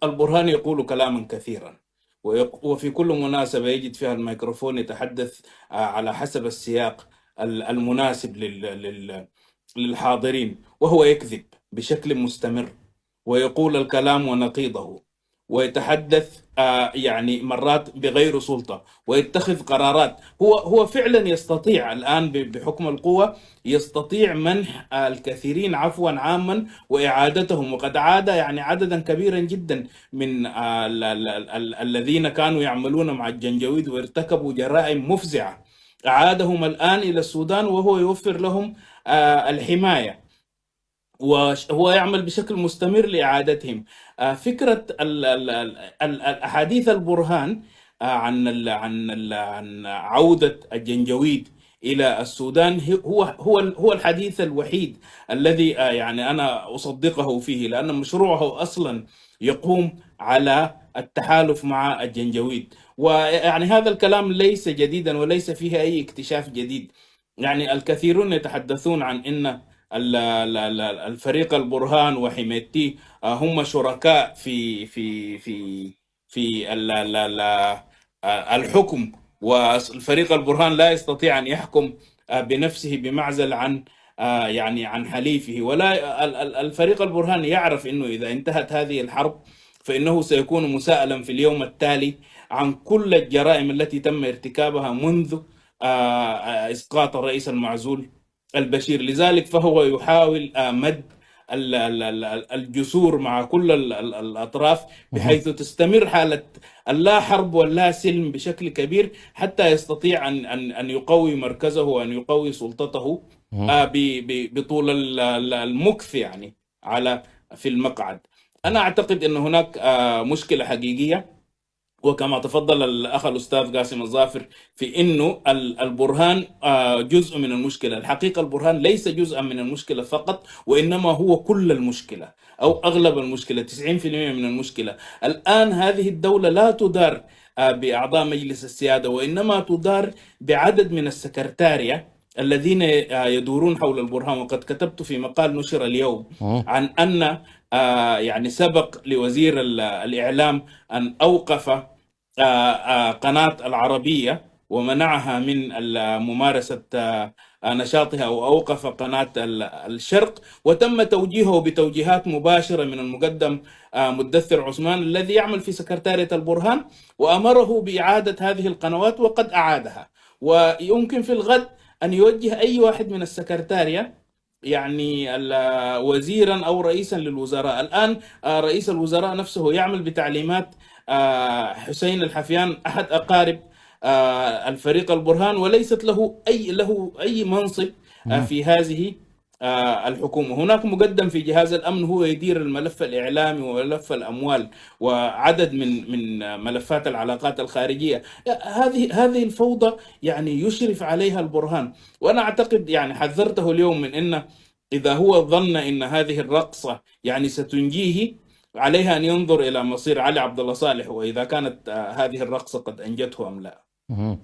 البرهان يقول كلاما كثيرا، وفي كل مناسبة يجد فيها الميكروفون يتحدث على حسب السياق المناسب للحاضرين، وهو يكذب بشكل مستمر ويقول الكلام ونقيضه، ويتحدث يعني مرات بغير سلطة، ويتخذ قرارات. هو فعلا يستطيع الآن بحكم القوة يستطيع منح الكثيرين عفوا عاما وإعادتهم، وقد عاد يعني عددا كبيرا جدا من الذين كانوا يعملون مع الجنجويد وارتكبوا جرائم مفزعة، أعادهم الآن إلى السودان وهو يوفر لهم الحماية، وهو يعمل بشكل مستمر لإعادتهم. فكرة الأحاديث البرهان عن عودة الجنجويد إلى السودان هو الحديث الوحيد الذي يعني أنا أصدقه فيه، لأن مشروعه أصلا يقوم على التحالف مع الجنجويد. ويعني هذا الكلام ليس جديدا وليس فيه أي اكتشاف جديد. يعني الكثيرون يتحدثون عن أن الفريق البرهان وحميتي هم شركاء في الحكم، والفريق البرهان لا يستطيع أن يحكم بنفسه بمعزل عن يعني عن حليفه. ولا الفريق البرهان يعرف أنه إذا انتهت هذه الحرب فإنه سيكون مساءلا في اليوم التالي عن كل الجرائم التي تم ارتكابها منذ إسقاط الرئيس المعزول البشير. لذلك فهو يحاول مد الجسور مع كل الأطراف مهم. بحيث تستمر حالة اللا حرب واللا سلم بشكل كبير، حتى يستطيع أن يقوي مركزه وأن يقوي سلطته مهم. بطول المكث يعني على في المقعد. أنا أعتقد أن هناك مشكلة حقيقية، وكما تفضل الأخ الأستاذ قاسم الظافر في أنه البرهان جزء من المشكلة. الحقيقة البرهان ليس جزءا من المشكلة فقط، وإنما هو كل المشكلة أو أغلب المشكلة، 90% من المشكلة. الآن هذه الدولة لا تدار بأعضاء مجلس السيادة، وإنما تدار بعدد من السكرتارية الذين يدورون حول البرهان. وقد كتبت في مقال نشر اليوم مهم. عن أن يعني سبق لوزير الإعلام أن أوقف قناة العربية ومنعها من ممارسة نشاطها، أو أوقف قناة الشرق، وتم توجيهه بتوجيهات مباشرة من المقدم مدثر عثمان الذي يعمل في سكرتارية البرهان، وأمره بإعادة هذه القنوات وقد أعادها. ويمكن في الغد أن يوجه أي واحد من السكرتارية يعني وزيرا أو رئيسا للوزراء. الآن رئيس الوزراء نفسه يعمل بتعليمات حسين الحفيان أحد أقارب الفريق البرهان، وليست له أي منصب مهم. في هذه الحكومة. هناك مقدم في جهاز الأمن هو يدير الملف الإعلامي وملف الأموال وعدد من ملفات العلاقات الخارجية. هذه الفوضى يعني يشرف عليها البرهان. وأنا أعتقد يعني حذرته اليوم من أن إذا هو ظن أن هذه الرقصة يعني ستنجيه، عليها أن ينظر إلى مصير علي عبد الله صالح، وإذا كانت هذه الرقصة قد أنجته أم لا. مهم.